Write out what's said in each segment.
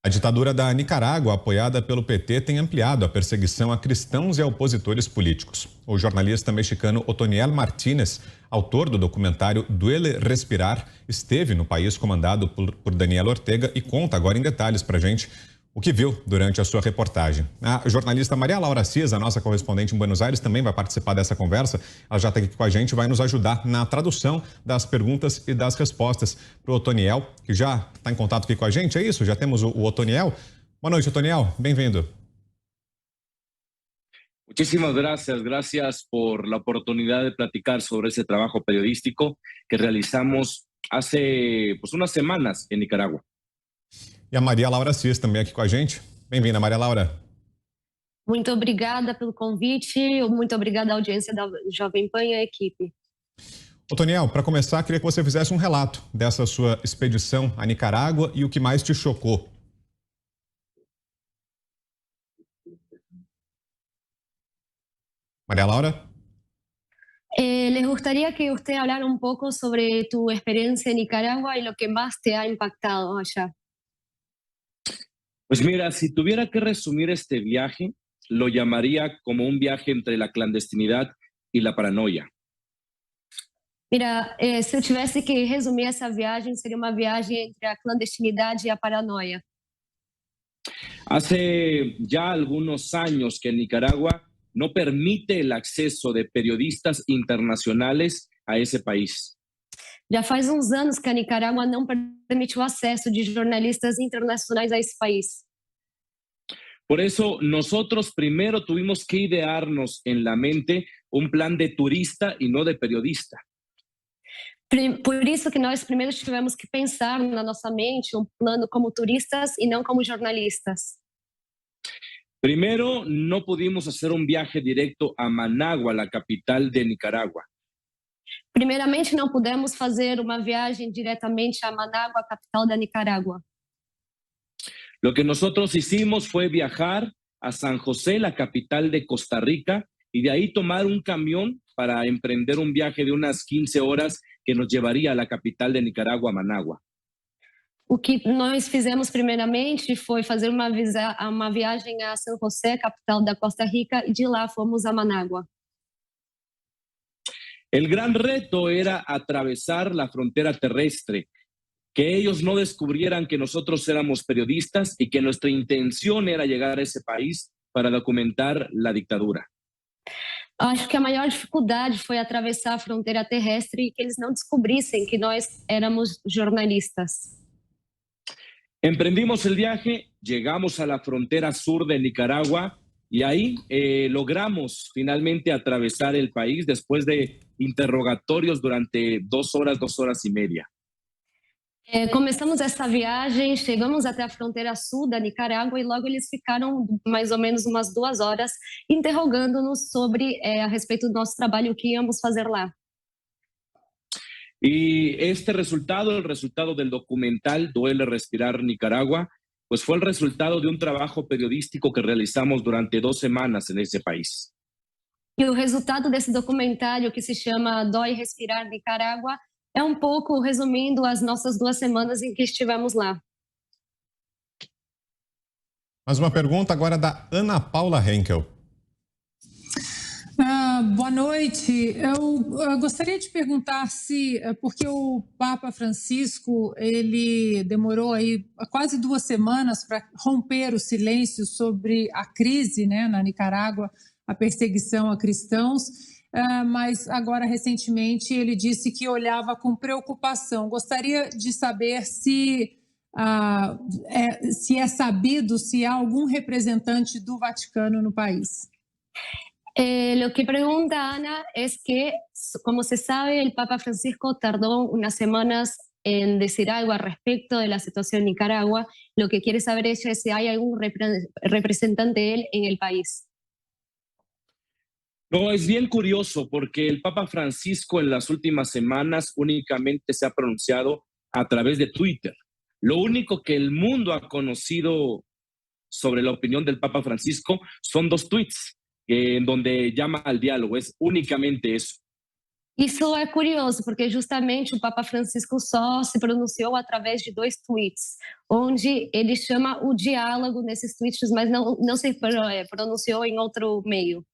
A ditadura da Nicarágua, apoiada pelo PT, tem ampliado a perseguição a cristãos e a opositores políticos. O jornalista mexicano Otoniel Martínez, autor do documentário Duele Respirar, esteve no país comandado por Daniel Ortega e conta agora em detalhes para a gente o que viu durante a sua reportagem. A jornalista Maria Laura Cis, a nossa correspondente em Buenos Aires, também vai participar dessa conversa. Ela já está aqui com a gente, vai nos ajudar na tradução das perguntas e das respostas para o Otoniel, que já está em contato aqui com a gente. É isso? Já temos o Otoniel? Boa noite, Otoniel. Bem-vindo. Muchísimas gracias, gracias por la oportunidad de platicar sobre ese trabajo periodístico que realizamos hace unas semanas en Nicaragua. E a Maria Laura Cis também aqui com a gente. Bem-vinda, Maria Laura. Muito obrigada pelo convite, muito obrigada à audiência da Jovem Pan e à equipe. Otoniel, para começar, queria que você fizesse um relato dessa sua expedição à Nicarágua e o que mais te chocou. Maria Laura? Les gustaría que usted hablara un poco sobre tu experiencia en Nicaragua y lo que más te ha impactado allá. Pues mira, si tuviera que resumir este viaje, lo llamaría como un viaje entre la clandestinidad y la paranoia. Mira, se eu tivesse que resumir essa viagem, seria uma viagem entre a clandestinidade e a paranoia. Hace ya algunos años que Nicaragua no permite el acceso de periodistas internacionales a ese país. Já faz uns anos que a Nicarágua não permite o acesso de jornalistas internacionais a esse país. Por eso nosotros primero tuvimos que idearnos en la mente un plan de turista y no de periodista. Por isso que nós primeiro tivemos que pensar na nossa mente um plano como turistas e não como jornalistas. Primero, no pudimos hacer un viaje directo a Managua, la capital de Nicaragua. Primeiramente, não pudemos fazer uma viagem diretamente a Managua, capital da Nicarágua. Lo que nosotros hicimos fue viajar a San José, la capital de Costa Rica, y de ahí tomar un camión para emprender un viaje de unas 15 horas que nos llevaría a la capital de Nicaragua, Managua. O que nós fizemos primeiramente foi fazer uma viagem a São José, capital da Costa Rica, e de lá fomos a Managua. El gran reto era atravesar la frontera terrestre, que ellos no descubrieran que nosotros éramos periodistas y que nuestra intención era llegar a ese país para documentar la dictadura. Acho que a maior dificuldade foi atravessar a fronteira terrestre e que eles não descobrissem que nós éramos jornalistas. Emprendimos el viaje, llegamos a la frontera sur de Nicaragua y ahí logramos finalmente atravesar el país después de interrogatorios durante 2 horas y media. Começamos essa viagem, chegamos até a fronteira sul da Nicarágua e logo eles ficaram mais ou menos umas 2 horas interrogando-nos sobre a respeito do nosso trabalho, o que íamos fazer lá. Y este resultado, el resultado del documental Duele Respirar Nicaragua, pues fue el resultado de un trabajo periodístico que realizamos durante 2 semanas en ese país. E o resultado desse documentário, que se chama Dói Respirar Nicarágua, é um pouco resumindo as nossas 2 semanas em que estivemos lá. Mais uma pergunta agora da Ana Paula Henkel. Boa noite. Eu gostaria de perguntar se, porque o Papa Francisco, ele demorou aí quase 2 semanas para romper o silêncio sobre a crise, né, na Nicarágua, a perseguição a cristãos, mas agora recentemente ele disse que olhava com preocupação. Gostaria de saber se é sabido se há algum representante do Vaticano no país. Lo que pregunta Ana es que, como se sabe, el Papa Francisco tardó unas semanas en decir algo al respecto de la situación en Nicaragua. Lo que quiere saber ella es si hay algún representante de él en el país. No, es bien curioso porque el Papa Francisco en las últimas semanas únicamente se ha pronunciado a través de Twitter. Lo único que el mundo ha conocido sobre la opinión del Papa Francisco son 2 tweets en donde llama al diálogo, es únicamente eso. Isso é curioso, porque justamente o Papa Francisco só se pronunciou através de 2 tweets, onde ele chama o diálogo nesses tweets, mas não se pronunciou em outro meio.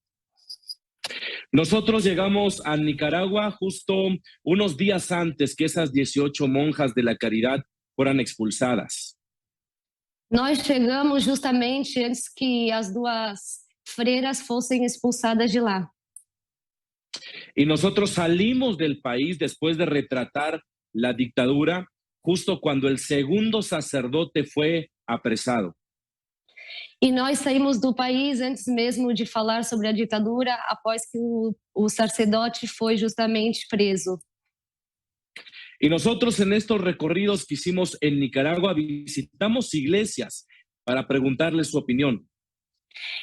Nosotros llegamos a Nicaragua justo unos días antes que esas 18 monjas de la caridad fueran expulsadas. Nós chegamos justamente antes que as 2 freiras fossem expulsadas de lá. Y nosotros salimos del país después de retratar la dictadura justo cuando el segundo sacerdote fue apresado. E nós saímos do país antes mesmo de falar sobre a ditadura, após que o sacerdote foi justamente preso. Y nosotros en estos recorridos que hicimos en Nicaragua visitamos iglesias para preguntarles su opinión.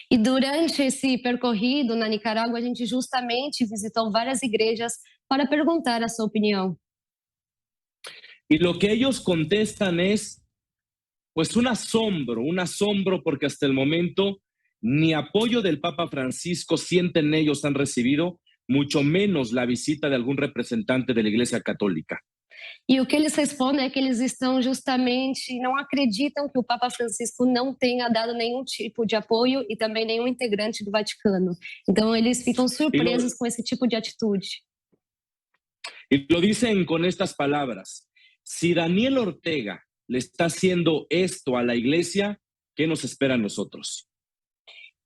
E durante esse percorrido na Nicarágua, a gente justamente visitou várias igrejas para perguntar a sua opinião. Y lo que ellos contestan es, pues un asombro porque hasta el momento ni apoyo del Papa Francisco sienten ellos han recibido, mucho menos la visita de algún representante de la Iglesia Católica. E o que eles respondem é que eles estão justamente, não acreditam que o Papa Francisco não tenha dado nenhum tipo de apoio e também nenhum integrante do Vaticano. Então eles ficam surpresos com esse tipo de atitude. Y lo dicen con estas palabras: si Daniel Ortega le está haciendo esto a la iglesia, ¿qué nos espera a nosotros?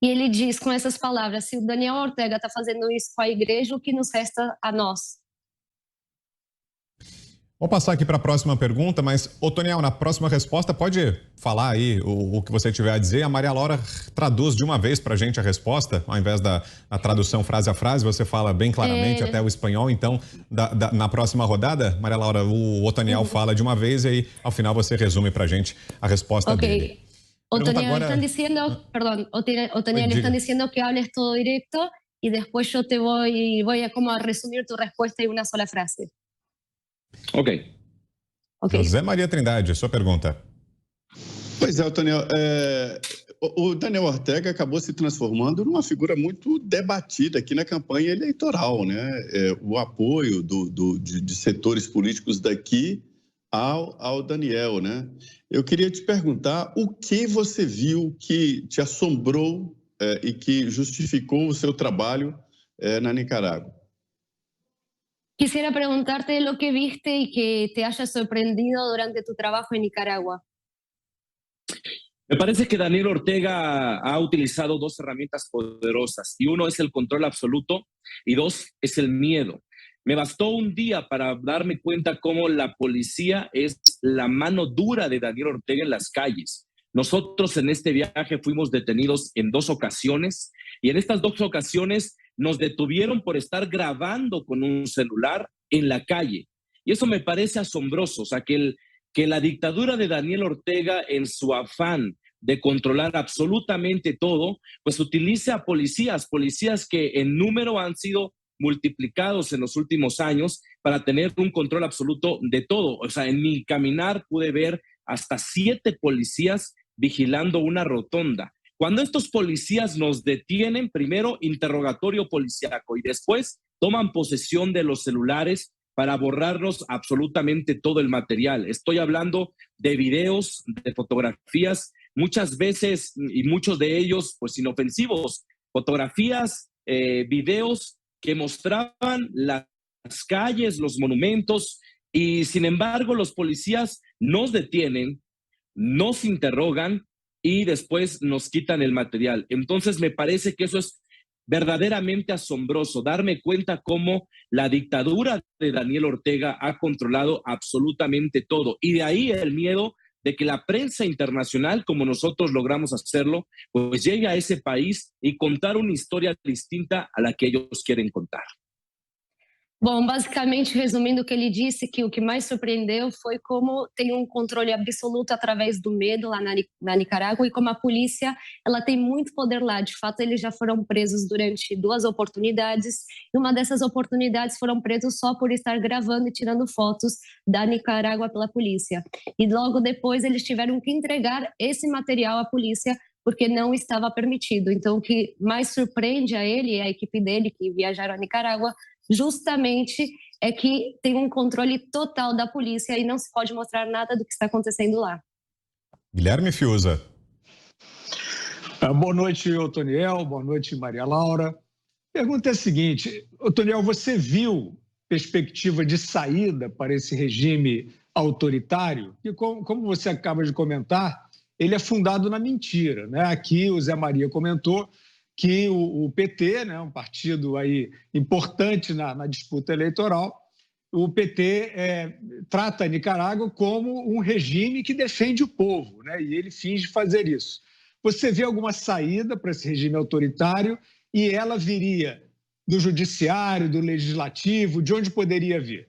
E ele diz com essas palavras: se o Daniel Ortega está fazendo isso com a igreja, o que nos resta a nós? Vou passar aqui para a próxima pergunta, mas, Otoniel, na próxima resposta, pode falar aí o que você tiver a dizer. A Maria Laura traduz de uma vez para a gente a resposta, ao invés da tradução frase a frase, você fala bem claramente até o espanhol. Então, na próxima rodada, Maria Laura, o Otoniel fala de uma vez e aí, ao final, você resume para a gente a resposta dele. Otoniel, agora... están diciendo, perdón, Otoniel, están diciendo que hables todo directo y después yo te voy a como a resumir tu respuesta en una sola frase. Ok. José Maria Trindade, sua pergunta. Pois é, Otoniel, o Daniel Ortega acabou se transformando numa figura muito debatida aqui na campanha eleitoral, né? O apoio de setores políticos daqui ao Daniel, né? Eu queria te perguntar o que você viu que te assombrou e que justificou o seu trabalho na Nicarágua. Quisiera preguntarte lo que viste y que te haya sorprendido durante tu trabajo en Nicaragua. Me parece que Daniel Ortega ha utilizado 2 herramientas poderosas y uno es el control absoluto y 2 es el miedo. Me bastó un día para darme cuenta cómo la policía es la mano dura de Daniel Ortega en las calles. Nosotros en este viaje fuimos detenidos en 2 ocasiones y en estas 2 ocasiones nos detuvieron por estar grabando con un celular en la calle. Y eso me parece asombroso, o sea, que la dictadura de Daniel Ortega, en su afán de controlar absolutamente todo, pues utilice a policías que en número han sido multiplicados en los últimos años para tener un control absoluto de todo. O sea, en mi caminar pude ver hasta 7 policías vigilando una rotonda. Cuando estos policías nos detienen, primero interrogatorio policíaco y después toman posesión de los celulares para borrarnos absolutamente todo el material. Estoy hablando de videos, de fotografías, muchas veces y muchos de ellos pues inofensivos, fotografías, videos que mostraban las calles, los monumentos y sin embargo los policías nos detienen, nos interrogan y después nos quitan el material. Entonces me parece que eso es verdaderamente asombroso, darme cuenta cómo la dictadura de Daniel Ortega ha controlado absolutamente todo. Y de ahí el miedo de que la prensa internacional, como nosotros logramos hacerlo, pues llegue a ese país y contar una historia distinta a la que ellos quieren contar. Bom, basicamente, resumindo o que ele disse, que o que mais surpreendeu foi como tem um controle absoluto através do medo lá na Nicarágua e como a polícia ela tem muito poder lá. De fato, eles já foram presos durante 2 oportunidades e uma dessas oportunidades foram presos só por estar gravando e tirando fotos da Nicarágua pela polícia. E logo depois eles tiveram que entregar esse material à polícia porque não estava permitido. Então, o que mais surpreende a ele e a equipe dele que viajaram a Nicarágua justamente é que tem um controle total da polícia e não se pode mostrar nada do que está acontecendo lá. Guilherme Fiuza. Boa noite, Otoniel. Boa noite, Maria Laura. Pergunta é a seguinte, Otoniel, você viu perspectiva de saída para esse regime autoritário? E como você acaba de comentar, ele é fundado na mentira, né? Aqui o Zé Maria comentou que o PT, né, um partido aí importante na disputa eleitoral, o PT trata a Nicarágua como um regime que defende o povo, né? E ele finge fazer isso. Você vê alguma saída para esse regime autoritário e ela viria do judiciário, do legislativo, de onde poderia vir?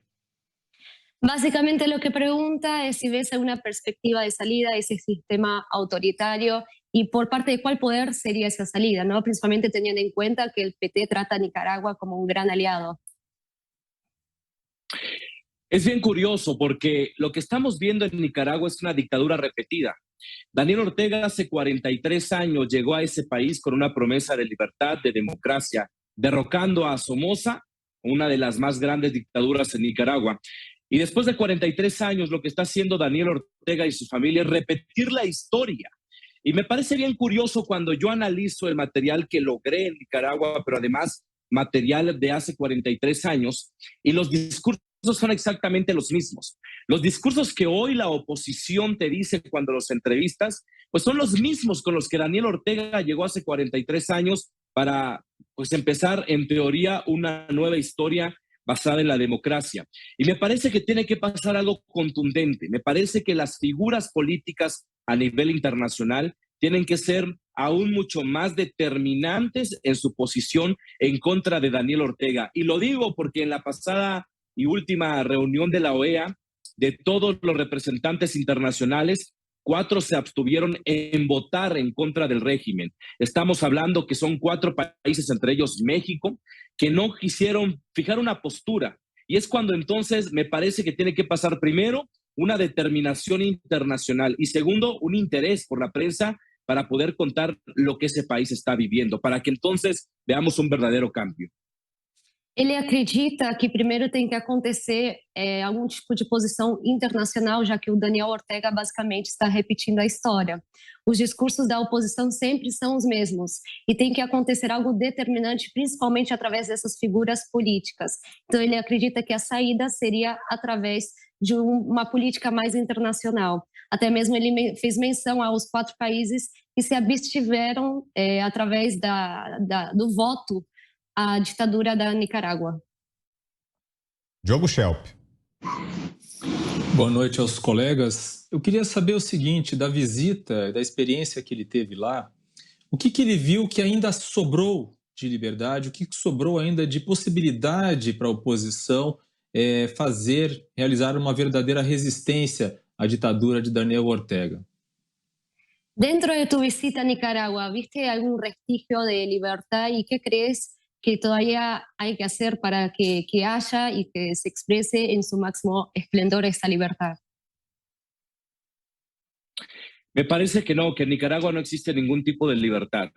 Básicamente lo que pregunta es si ves alguna perspectiva de salida de ese sistema autoritario y por parte de cuál poder sería esa salida, ¿no? Principalmente teniendo en cuenta que el PT trata a Nicaragua como un gran aliado. Es bien curioso porque lo que estamos viendo en Nicaragua es una dictadura repetida. Daniel Ortega hace 43 años llegó a ese país con una promesa de libertad, de democracia, derrocando a Somoza, una de las más grandes dictaduras en Nicaragua. Y después de 43 años, lo que está haciendo Daniel Ortega y su familia es repetir la historia. Y me parece bien curioso cuando yo analizo el material que logré en Nicaragua, pero además material de hace 43 años, y los discursos son exactamente los mismos. Los discursos que hoy la oposición te dice cuando los entrevistas, pues son los mismos con los que Daniel Ortega llegó hace 43 años para pues empezar en teoría una nueva historia basada en la democracia. Y me parece que tiene que pasar algo contundente. Me parece que las figuras políticas a nivel internacional tienen que ser aún mucho más determinantes en su posición en contra de Daniel Ortega. Y lo digo porque en la pasada y última reunión de la OEA, de todos los representantes internacionales, 4 se abstuvieron en votar en contra del régimen. Estamos hablando que son 4 países, entre ellos México, que no quisieron fijar una postura. Y es cuando entonces me parece que tiene que pasar primero una determinación internacional y segundo, un interés por la prensa para poder contar lo que ese país está viviendo, para que entonces veamos un verdadero cambio. Ele acredita que primeiro tem que acontecer algum tipo de posição internacional, já que o Daniel Ortega basicamente está repetindo a história. Os discursos da oposição sempre são os mesmos e tem que acontecer algo determinante, principalmente através dessas figuras políticas. Então ele acredita que a saída seria através de uma política mais internacional. Até mesmo ele fez menção aos 4 países que se abstiveram através do voto a ditadura da Nicarágua. Diogo Schelp. Boa noite aos colegas. Eu queria saber o seguinte, da visita, da experiência que ele teve lá, o que ele viu que ainda sobrou de liberdade, o que sobrou ainda de possibilidade para a oposição realizar uma verdadeira resistência à ditadura de Daniel Ortega? Dentro de tu visita a Nicaragua, ¿viste algún restigio de libertad y qué crees que todavía hay que hacer para que haya y que se exprese en su máximo esplendor esta libertad? Me parece que no, que en Nicaragua no existe ningún tipo de libertad.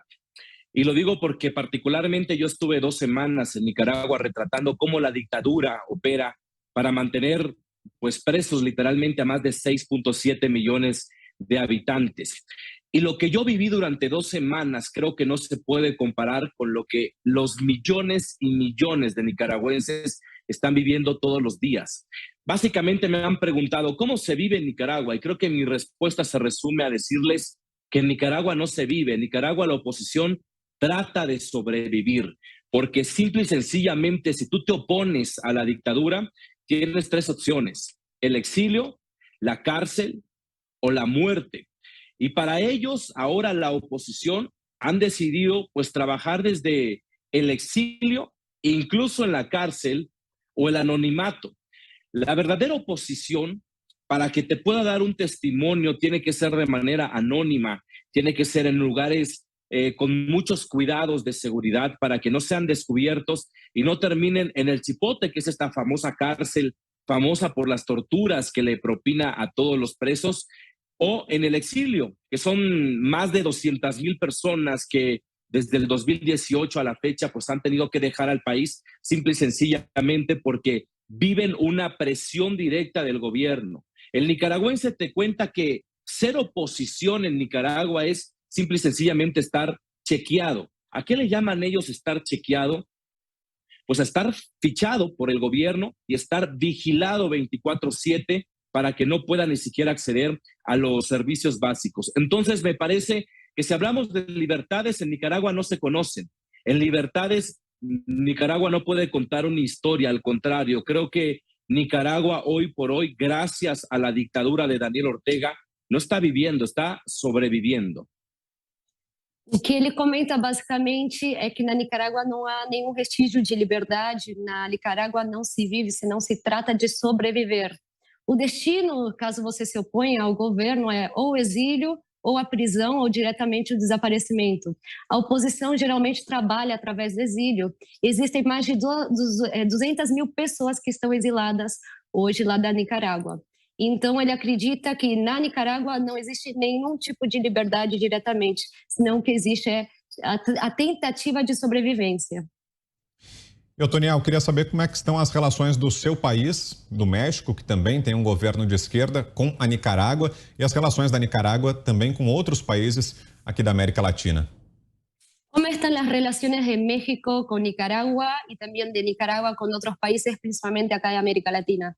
Y lo digo porque particularmente yo estuve 2 semanas en Nicaragua retratando cómo la dictadura opera para mantener pues presos literalmente a más de 6.7 millones de habitantes. Y lo que yo viví durante 2 semanas creo que no se puede comparar con lo que los millones y millones de nicaragüenses están viviendo todos los días. Básicamente me han preguntado cómo se vive en Nicaragua y creo que mi respuesta se resume a decirles que en Nicaragua no se vive. En Nicaragua la oposición trata de sobrevivir porque simple y sencillamente si tú te opones a la dictadura tienes 3 opciones: el exilio, la cárcel o la muerte. Y para ellos, ahora la oposición han decidido pues trabajar desde el exilio, incluso en la cárcel o el anonimato. La verdadera oposición, para que te pueda dar un testimonio, tiene que ser de manera anónima, tiene que ser en lugares con muchos cuidados de seguridad para que no sean descubiertos y no terminen en el Chipote, que es esta famosa cárcel, famosa por las torturas que le propina a todos los presos, o en el exilio, que son más de 200,000 personas que desde el 2018 a la fecha, pues han tenido que dejar al país simple y sencillamente porque viven una presión directa del gobierno. El nicaragüense te cuenta que ser oposición en Nicaragua es simple y sencillamente estar chequeado. ¿A qué le llaman ellos estar chequeado? Pues a estar fichado por el gobierno y estar vigilado 24/7 para que no pueda ni siquiera acceder a los servicios básicos. Entonces, me parece que si hablamos de libertades, en Nicaragua no se conocen. En libertades, Nicaragua no puede contar una historia, al contrario, creo que Nicaragua hoy por hoy, gracias a la dictadura de Daniel Ortega, no está viviendo, está sobreviviendo. O que ele comenta basicamente é que na Nicarágua não há nenhum restígio de liberdade, na Nicarágua não se vive, senão se trata de sobreviver. O destino, caso você se oponha ao governo, é ou o exílio, ou a prisão, ou diretamente o desaparecimento. A oposição geralmente trabalha através do exílio. Existem mais de 200 mil pessoas que estão exiladas hoje lá da Nicarágua. Então, ele acredita que na Nicarágua não existe nenhum tipo de liberdade diretamente, senão o que existe é a tentativa de sobrevivência. Otoniel, queria saber como é que estão as relações do seu país, do México, que também tem um governo de esquerda, com a Nicarágua, e as relações da Nicarágua também com outros países aqui da América Latina. ¿Cómo están las relaciones de México con Nicaragua y también de Nicaragua con otros países, principalmente acá de América Latina?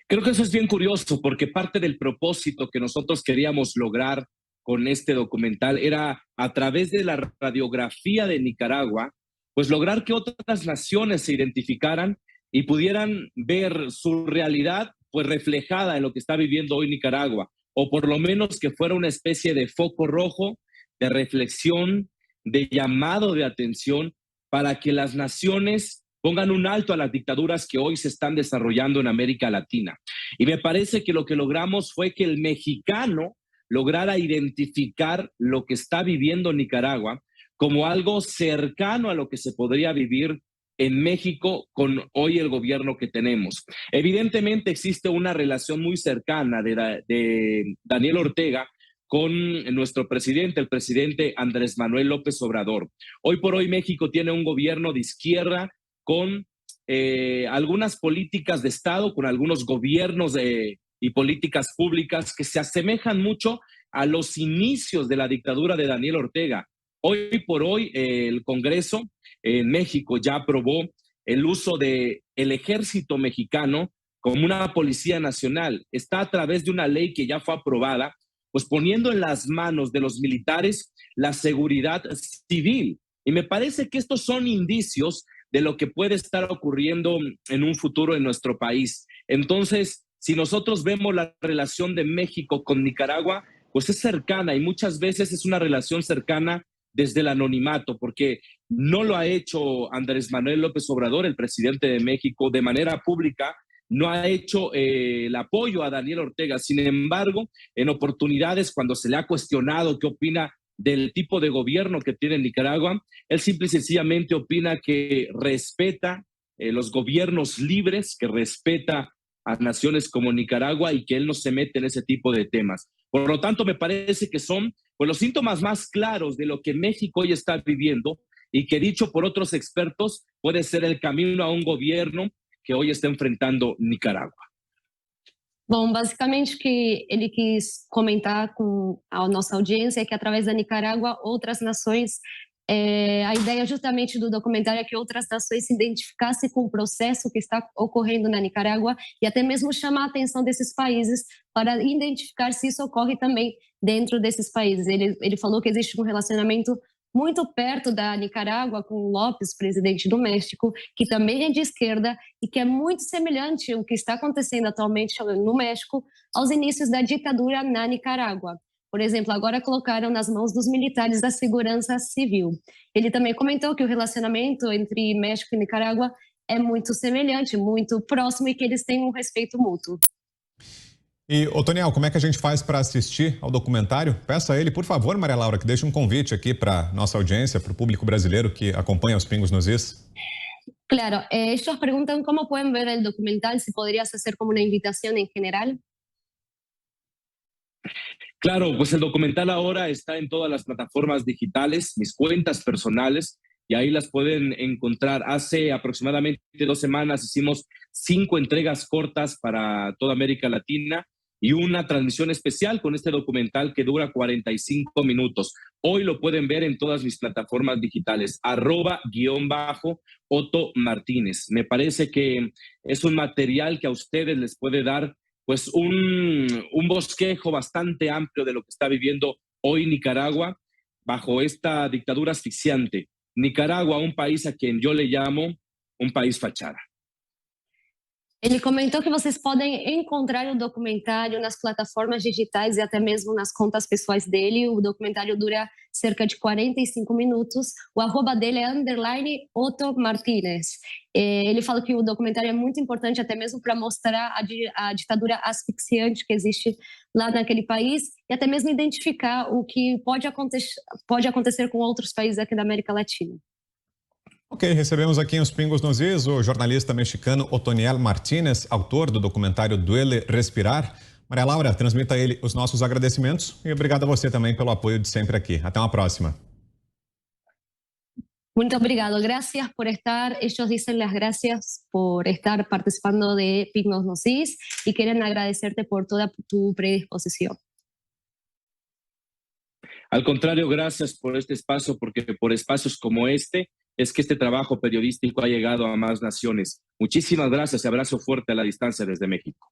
Creo que eso es bien curioso porque parte del propósito que nosotros queríamos lograr con este documental era a través de la radiografía de Nicaragua, pues lograr que otras naciones se identificaran y pudieran ver su realidad pues reflejada en lo que está viviendo hoy Nicaragua, o por lo menos que fuera una especie de foco rojo de reflexión, de llamado de atención para que las naciones pongan un alto a las dictaduras que hoy se están desarrollando en América Latina. Y me parece que lo que logramos fue que el mexicano lograra identificar lo que está viviendo Nicaragua como algo cercano a lo que se podría vivir en México con hoy el gobierno que tenemos. Evidentemente existe una relación muy cercana de Daniel Ortega con nuestro presidente, el presidente Andrés Manuel López Obrador. Hoy por hoy México tiene un gobierno de izquierda con algunas políticas de Estado, con algunos gobiernos y políticas públicas que se asemejan mucho a los inicios de la dictadura de Daniel Ortega. Hoy por hoy el Congreso en México ya aprobó el uso del ejército mexicano como una policía nacional. Está a través de una ley que ya fue aprobada, pues poniendo en las manos de los militares la seguridad civil. Y me parece que estos son indicios de lo que puede estar ocurriendo en un futuro en nuestro país. Entonces, si nosotros vemos la relación de México con Nicaragua, pues es cercana y muchas veces es una relación cercana desde el anonimato, porque no lo ha hecho Andrés Manuel López Obrador, el presidente de México, de manera pública, no ha hecho el apoyo a Daniel Ortega. Sin embargo, en oportunidades cuando se le ha cuestionado qué opina del tipo de gobierno que tiene Nicaragua, él simple y sencillamente opina que respeta los gobiernos libres, que respeta a naciones como Nicaragua y que él no se mete en ese tipo de temas. Por lo tanto, me parece que son pues, los síntomas más claros de lo que México hoy está viviendo y que, dicho por otros expertos, puede ser el camino a un gobierno que hoy está enfrentando Nicaragua. Bom, basicamente o que ele quis comentar com a nossa audiência é que através da Nicarágua outras nações, a ideia justamente do documentário é que outras nações se identificassem com o processo que está ocorrendo na Nicarágua e até mesmo chamar a atenção desses países para identificar se isso ocorre também dentro desses países. Ele falou que existe um relacionamento muito perto da Nicarágua com o López, presidente do México, que também é de esquerda e que é muito semelhante ao que está acontecendo atualmente no México aos inícios da ditadura na Nicarágua. Por exemplo, agora colocaram nas mãos dos militares da segurança civil. Ele também comentou que o relacionamento entre México e Nicarágua é muito semelhante, muito próximo e que eles têm um respeito mútuo. E, Otoniel, como é que a gente faz para assistir ao documentário? Peça a ele, por favor, Maria Laura, que deixe um convite aqui para nossa audiência, para o público brasileiro que acompanha os Pingos nos Is. Claro, ellos preguntan cómo pueden ver el documental, si podrías hacer como una invitación en general. Claro, pues el documental ahora está en todas las plataformas digitales, mis cuentas personales, y ahí las pueden encontrar. Hace aproximadamente 2 semanas hicimos 5 entregas cortas para toda América Latina y una transmisión especial con este documental que dura 45 minutos. Hoy lo pueden ver en todas mis plataformas digitales, @_Otto Martínez. Me parece que es un material que a ustedes les puede dar pues un bosquejo bastante amplio de lo que está viviendo hoy Nicaragua bajo esta dictadura asfixiante. Nicaragua, un país a quien yo le llamo um país fachada. Ele comentou que vocês podem encontrar o documentário nas plataformas digitais e até mesmo nas contas pessoais dele. O documentário dura cerca de 45 minutos. O arroba dele é _Otto Martínez. Ele fala que o documentário é muito importante até mesmo para mostrar a ditadura asfixiante que existe lá naquele país e até mesmo identificar o que pode acontecer com outros países aqui da América Latina. Ok, recebemos aqui os Pingos nos Is o jornalista mexicano Otoniel Martínez, autor do documentário Duele Respirar. Maria Laura, transmita a ele os nossos agradecimentos e obrigado a você também pelo apoio de sempre aqui. Até uma próxima. Muito obrigado. Gracias por estar. Ellos dicen las gracias por estar participando de Pingos nos Is y quieren agradecerte por toda tu predisposición. Al contrario, gracias por este espacio, porque por espacios como este es que este trabajo periodístico ha llegado a más naciones. Muchísimas gracias y abrazo fuerte a la distancia desde México.